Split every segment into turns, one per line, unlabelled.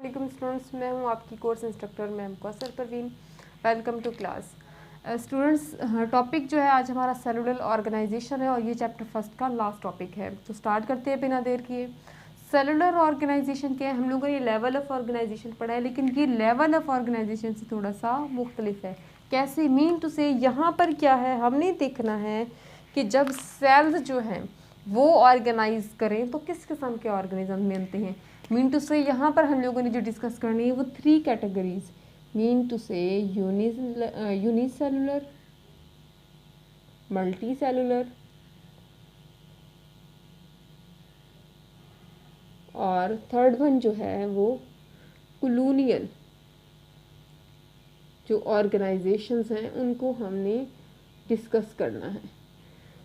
वालेकुम स्टूडेंट्स, मैं हूं आपकी course instructor ma'am Kausar Parveen. Welcome to class. Students, topic जो है आज हमारा सेलुलर ऑर्गेनाइजेशन है और ये चैप्टर फर्स्ट का लास्ट टॉपिक है। तो स्टार्ट करते हैं बिना देर किए। सेलुलर ऑर्गेनाइजेशन क्या है? हम लोगों ने ये लेवल ऑफ ऑर्गेनाइजेशन पढ़ा है, लेकिन ये लेवल ऑफ ऑर्गेनाइजेशन से थोड़ा सा मुख्तलिफ है। कैसे? मीन टू से यहाँ पर क्या है, हमने देखना है कि जब सेल्स जो हैं वो ऑर्गेनाइज करें तो किस किस्म के ऑर्गेनिज्म बनते हैं। मीन टू से यहाँ पर हम लोगों ने जो डिस्कस करनी है वो 3 कैटेगरीज, मीन टू से यूनिसेलुलर, मल्टी सेलुलर और थर्ड वन जो है वो कॉलोनियल जो ऑर्गेनाइजेशंस हैं उनको हमने डिस्कस करना है।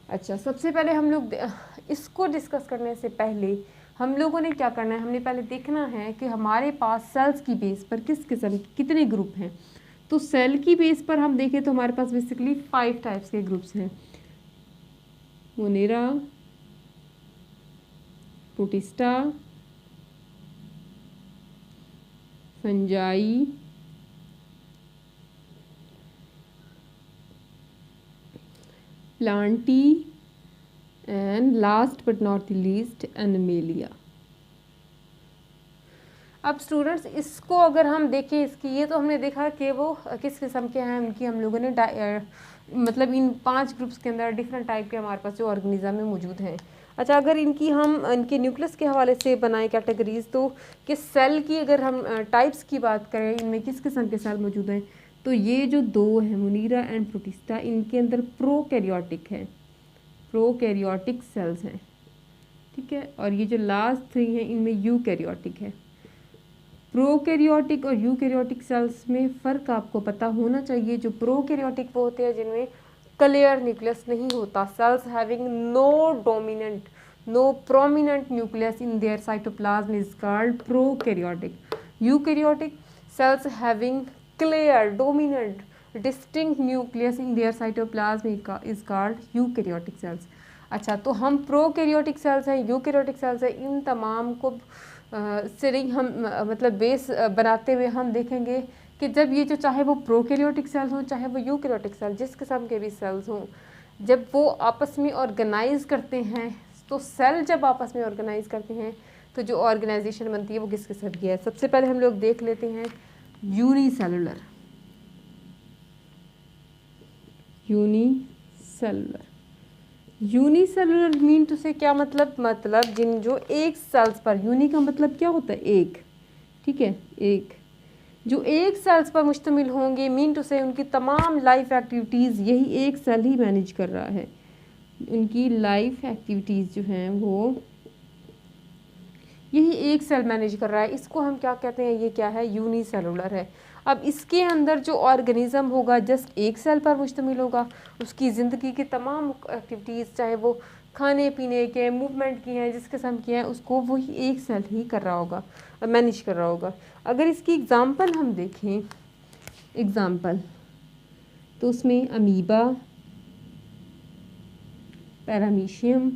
अच्छा, सबसे पहले हम लोग इसको डिस्कस करने से पहले हम लोगों ने क्या करना है, हमने पहले देखना है कि हमारे पास सेल्स की बेस पर किस किस्म कितने ग्रुप हैं। तो सेल की बेस पर हम देखें तो हमारे पास बेसिकली 5 टाइप्स के ग्रुप्स हैं। Monera, protista, fungi, Plantae and last but not the least animalia. अब स्टूडेंट्स, इसको अगर हम देखें, इसकी ये तो हमने देखा कि वो किस किस्म के हैं, उनकी हम लोगों ने मतलब इन 5 ग्रुप्स के अंदर डिफरेंट टाइप के हमारे पास जो ऑर्गेनिज्म में मौजूद हैं। अच्छा, अगर इनकी हम इनके न्यूक्लियस के हवाले से बनाए कैटेगरीज, तो कि सेल की अगर हम टाइप्स की बात करें, इनमें किस किस्म के सेल मौजूद हैं, तो ये जो 2 हैं मोनेरा एंड प्रोटिस्टा, इनके अंदर प्रोकैरियोटिक है, प्रोकैरियोटिक सेल्स हैं, ठीक है। और ये जो लास्ट 3 हैं इनमें यूकैरियोटिक है। प्रोकैरियोटिक और यूकैरियोटिक सेल्स में फ़र्क आपको पता होना चाहिए। जो प्रोकैरियोटिक वो होते हैं जिनमें क्लियर न्यूक्लियस नहीं होता, cells having no prominent nucleus in their cytoplasm is called prokaryotic. Eukaryotic cells having clear dominant distinct nucleus in their cytoplasm is called eukaryotic cells. अच्छा, तो हम प्रोकैरियोटिक सेल्स हैं, यूकैरियोटिक सेल्स हैं, इन तमाम को से हम मतलब बेस बनाते हुए हम देखेंगे कि जब ये जो चाहे वो प्रोकैरियोटिक सेल्स हों चाहे वो यूकैरियोटिक सेल्स, जिस किस्म के भी सेल्स हों, जब वो आपस में ऑर्गेनाइज करते हैं, तो सेल जब आपस में ऑर्गेनाइज करते हैं तो जो ऑर्गेनाइजेशन बनती है वो किस किस्म की है। सबसे पहले हम लोग देख लेते हैं यूनिसेलुलर। यूनिसेलुलर मीन टू से क्या मतलब जिन जो एक सेल्स पर, यूनि का मतलब क्या होता है? एक, ठीक है, एक, जो एक सेल्स पर मुश्तमिल होंगे, मीन टू से उनकी तमाम लाइफ एक्टिविटीज़ यही एक सेल ही मैनेज कर रहा है। उनकी लाइफ एक्टिविटीज़ जो हैं वो यही एक सेल मैनेज कर रहा है। इसको हम क्या कहते हैं? ये क्या है? यूनिसेलुलर है। अब इसके अंदर जो ऑर्गेनिज्म होगा जस्ट एक सेल पर मुश्तमिल होगा, उसकी ज़िंदगी की तमाम एक्टिविटीज़, चाहे वो खाने पीने के, मूवमेंट की हैं, जिस किस्म की हैं, उसको वही एक सेल ही कर रहा होगा, मैनेज कर रहा होगा। अगर इसकी एग्ज़ाम्पल हम देखें, एग्ज़ाम्पल तो उसमें अमीबा, पैरामीशियम,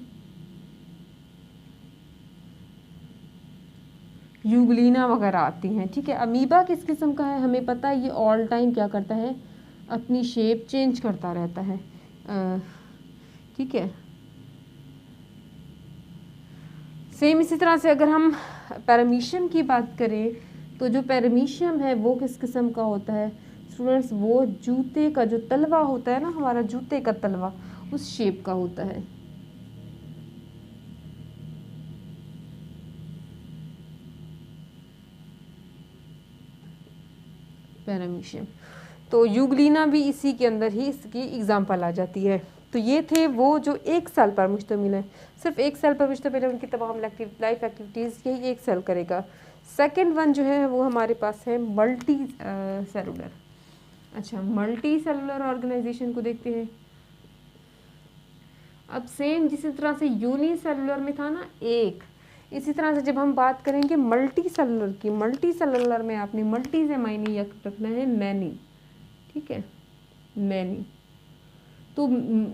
यूग्लिना वगैरह आती हैं, ठीक है। अमीबा किस किस्म का है हमें पता है, ये ऑल टाइम क्या करता है? अपनी शेप चेंज करता रहता है, ठीक है। सेम इसी तरह से अगर हम पैरामीशियम की बात करें, तो जो पैरामीशियम है वो किस किस्म का होता है स्टूडेंट्स? वो जूते का जो तलवा होता है ना, हमारा जूते का तलवा, उस शेप का होता है। पैरामीशियम। तो यूग्लिना भी इसी के अंदर ही इसकी एग्जाम्पल आ जाती है। तो ये थे वो जो एक सेल पर मुश्तमिल है, सिर्फ एक सेल पर मुश्तमिल है, उनकी तमाम लाइफ एक्टिविटीज़ यही एक सेल करेगा। सेकंड वन जो है वो हमारे पास है मल्टी सेलुलर। अच्छा, मल्टी सेलुलर ऑर्गेनाइजेशन को देखते हैं। अब सेम जिस तरह से यूनिसेलुलर में था ना एक, इसी तरह से जब हम बात करेंगे मल्टी सेलुलर की, मल्टी सेलुलर में आपने मल्टी से मायने यह रखना है मैनी, ठीक है, मैनी। तो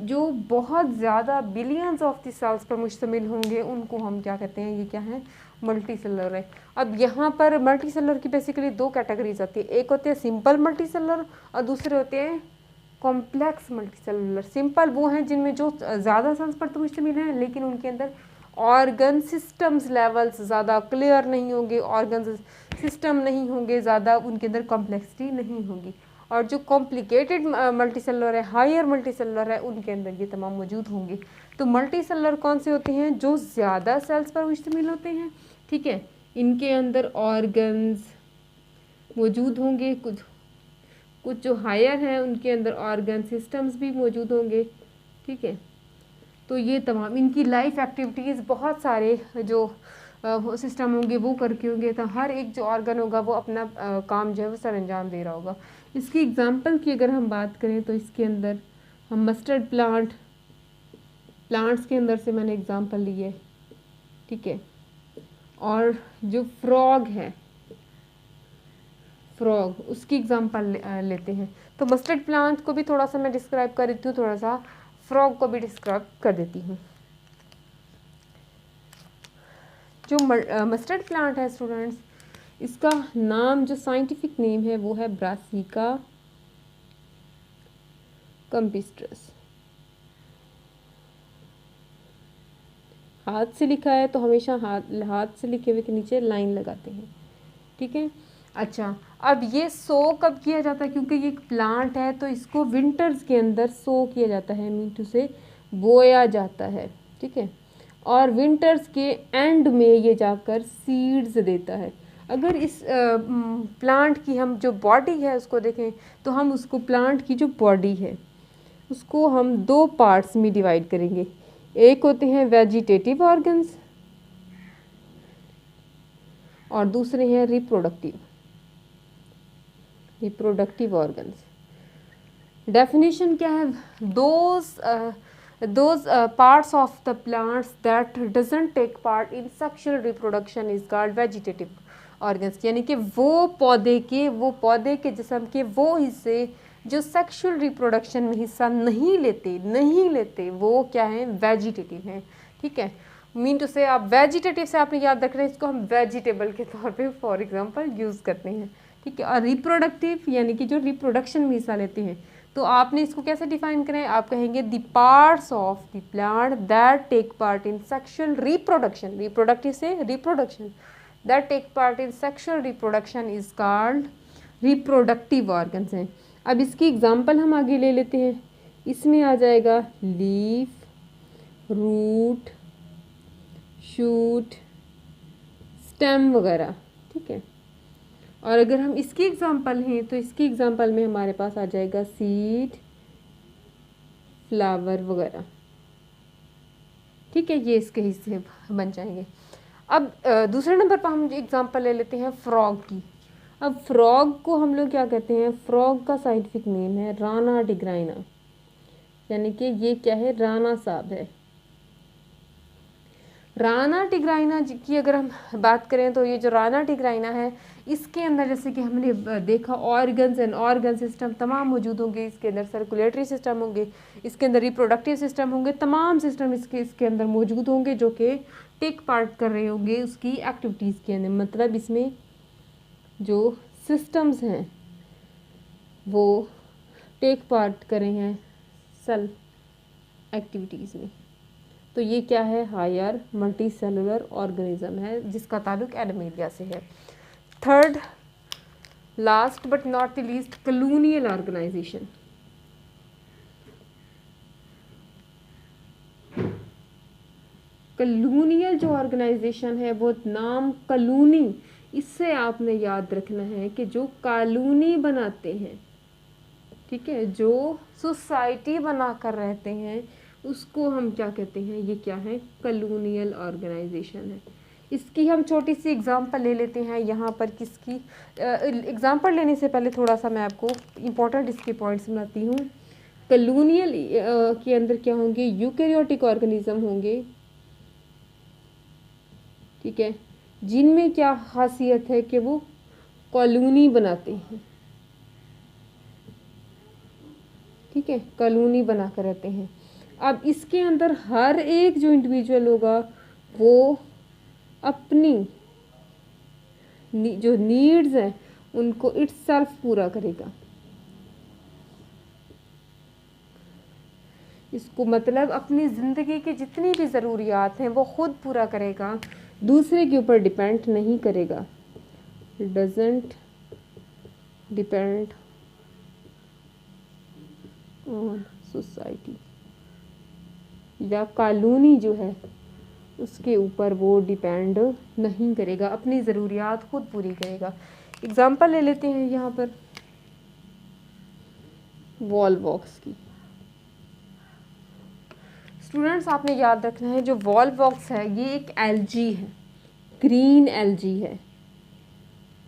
जो बहुत ज़्यादा बिलियंस ऑफ द सेल्स पर मुश्तमिल होंगे उनको हम क्या कहते हैं? ये क्या है? मल्टी सेलुलर है। अब यहाँ पर मल्टी सेलुलर की बेसिकली दो कैटेगरीज आती है, एक होते हैं सिंपल मल्टी सेलुलर और दूसरे होते हैं कॉम्प्लेक्स मल्टी सेलुलर। सिंपल वो हैं जिनमें जो ज़्यादा सेल्स पर तो मुश्तमिल हैं लेकिन उनके अंदर ऑर्गन सिस्टम्स लेवल्स ज़्यादा क्लियर नहीं होंगे, ऑर्गन सिस्टम नहीं होंगे ज़्यादा, उनके अंदर कॉम्प्लेक्सिटी नहीं होगी। और जो कॉम्प्लिकेटेड मल्टी सेलुलर है, हायर मल्टी सेलुलर है, उनके अंदर ये तमाम मौजूद होंगे। तो मल्टी सेलुलर कौन से होते हैं? जो ज़्यादा सेल्स पर मुश्तमिल होते हैं, ठीक है। इनके अंदर ऑर्गन्स मौजूद होंगे, कुछ जो हायर हैं उनके अंदर ऑर्गन सिस्टम्स भी मौजूद होंगे, ठीक है। तो ये तमाम इनकी लाइफ एक्टिविटीज़ बहुत सारे जो सिस्टम होंगे वो करके होंगे, तो हर एक जो ऑर्गन होगा वो अपना काम जो है वो सर अंजाम दे रहा होगा। इसकी एग्जांपल की अगर हम बात करें तो इसके अंदर हम मस्टर्ड प्लांट्स के अंदर से मैंने एग्जांपल ली है, ठीक है। और जो फ्रॉग है, फ्रॉग उसकी एग्जांपल लेते हैं। तो मस्टर्ड प्लांट को भी थोड़ा सा मैं डिस्क्राइब कर देती हूँ, थोड़ा सा फ्रॉग को भी डिस्क्राइब कर देती हूँ। जो मस्टर्ड प्लांट है स्टूडेंट्स, इसका नाम जो साइंटिफिक नेम है वो है ब्रासिका कंपिस्ट्रस। हाथ से लिखा है तो हमेशा हाथ से लिखे हुए के नीचे लाइन लगाते हैं, ठीक है। अच्छा, अब ये सो कब किया जाता है? क्योंकि ये एक प्लांट है तो इसको विंटर्स के अंदर सो किया जाता है, मीन टू से बोया जाता है, ठीक है। और विंटर्स के एंड में ये जाकर सीड्स देता है। अगर इस प्लांट की हम जो बॉडी है उसको देखें तो हम उसको प्लांट की जो बॉडी है उसको हम दो पार्ट्स में डिवाइड करेंगे। एक होते हैं वेजिटेटिव ऑर्गन्स और दूसरे हैं रिप्रोडक्टिव ऑर्गन्स। डेफिनेशन क्या है? those parts of the plants that doesn't take part in sexual reproduction is called vegetative organs। यानी कि वो पौधे के जिस्म के वो हिस्से जो सेक्सुअल रिप्रोडक्शन में हिस्सा नहीं लेते वो क्या है? वेजिटेटिव हैं, ठीक है। मीन टू से आप वेजिटेटिव से आपने याद रखना है, इसको हम वेजिटेबल के तौर पे फॉर एग्जांपल यूज़ करते हैं, ठीक है। और रिप्रोडक्टिव यानी कि जो रिप्रोडक्शन में हिस्सा लेते हैं, तो आपने इसको कैसे डिफाइन करें? आप कहेंगे the parts of the plant that take part in sexual reproduction, reproductive से reproduction, that take part in sexual reproduction is called reproductive organs हैं। अब इसकी एग्जांपल हम आगे ले लेते हैं। इसमें आ जाएगा लीफ, रूट, शूट, स्टेम वगैरह, ठीक है। और अगर हम इसकी एग्जांपल हैं तो इसकी एग्जांपल में हमारे पास आ जाएगा सीड, फ्लावर वगैरह, ठीक है। ये इसके हिस्से बन जाएंगे। अब दूसरे नंबर पर हम एग्जांपल ले लेते हैं फ्रॉग की। अब फ्रॉग को हम लोग क्या कहते हैं? फ्रॉग का साइंटिफिक नेम है राना टिग्राइना, यानी कि ये क्या है? राना साहब है। राना टिग्राइना की अगर हम बात करें तो ये जो राना टिग्राइना है इसके अंदर जैसे कि हमने देखा ऑर्गन्स एंड ऑर्गन सिस्टम तमाम मौजूद होंगे। इसके अंदर सर्कुलेटरी सिस्टम होंगे, इसके अंदर रिप्रोडक्टिव सिस्टम होंगे, तमाम सिस्टम इसके अंदर मौजूद होंगे जो कि टेक पार्ट कर रहे होंगे उसकी एक्टिविटीज़ के अंदर। मतलब इसमें जो सिस्टम्स हैं वो टेक पार्ट कर रहे हैं सेल एक्टिविटीज़ में। तो ये क्या है? हायर मल्टी सेलुलर ऑर्गेनिज्म है जिसका ताल्लुक एनिमेलिया से है। Third last but not the least, colonial organisation. Colonial जो ऑर्गेनाइजेशन है वो नाम कॉलोनी, इससे आपने याद रखना है कि जो कॉलोनी बनाते हैं, ठीक है, जो सोसाइटी बनाकर रहते हैं उसको हम क्या कहते हैं? ये क्या है? कॉलोनियल ऑर्गेनाइजेशन है। इसकी हम छोटी सी एग्जांपल ले लेते हैं यहाँ पर। किसकी एग्जांपल लेने से पहले थोड़ा सा मैं आपको इम्पोर्टेंट इसके पॉइंट्स बनाती हूँ। कॉलोनियल के अंदर क्या होंगे? यूकैरियोटिक ऑर्गेनिज्म होंगे, ठीक है, जिनमें क्या खासियत है कि वो कॉलोनी बनाते हैं, ठीक है, कॉलोनी बना कर रहते हैं। अब इसके अंदर हर एक जो इंडिविजुअल होगा वो अपनी जो नीड्स हैं उनको इटसेल्फ पूरा करेगा। इसको मतलब अपनी ज़िंदगी की जितनी भी ज़रूरियात हैं वो खुद पूरा करेगा, दूसरे के ऊपर डिपेंड नहीं करेगा। डजंट डिपेंड ऑन सोसाइटी, या कॉलोनी जो है उसके ऊपर वो डिपेंड नहीं करेगा, अपनी ज़रूरियात खुद पूरी करेगा। एग्जांपल ले लेते हैं यहाँ पर वॉल बॉक्स की। स्टूडेंट्स आपने याद रखना है जो वॉल बॉक्स है ये एक एल्गी है, ग्रीन एल्गी है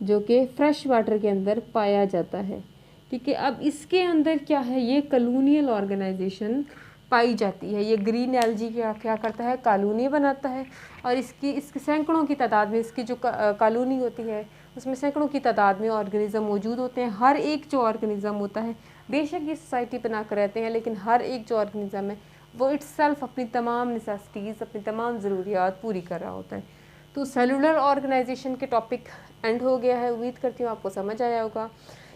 जो कि फ्रेश वाटर के अंदर पाया जाता है। ठीक है, अब इसके अंदर क्या है, ये कॉलोनियल ऑर्गेनाइजेशन पाई जाती है। ये ग्रीन एल्गी क्या करता है, कॉलोनी बनाता है, और इसकी सैकड़ों की तादाद में इसकी जो कॉलोनी होती है उसमें सैकड़ों की तादाद में ऑर्गेनिज़म मौजूद होते हैं। हर एक जो ऑर्गेनिज़म होता है, बेशक ये सोसाइटी बना कर रहते हैं, लेकिन हर एक जो ऑर्गेनिज़म है वो इट्सेल्फ अपनी तमाम नेसेसिटीज़, अपनी तमाम ज़रूरियात पूरी कर रहा होता है। तो सेलुलर ऑर्गेनाइजेशन के टॉपिक एंड हो गया है। उम्मीद करती हूँ आपको समझ आया होगा।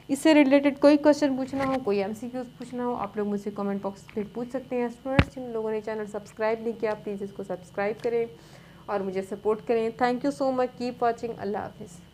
इससे रिलेटेड कोई क्वेश्चन पूछना हो, कोई एमसीक्यूज पूछना हो, आप लोग मुझसे कमेंट बॉक्स में पूछ सकते हैं। स्टूडेंट्स जिन लोगों ने चैनल सब्सक्राइब नहीं किया प्लीज़ इसको सब्सक्राइब करें और मुझे सपोर्ट करें। Thank you so much, keep watching, अल्लाह हाफिज़।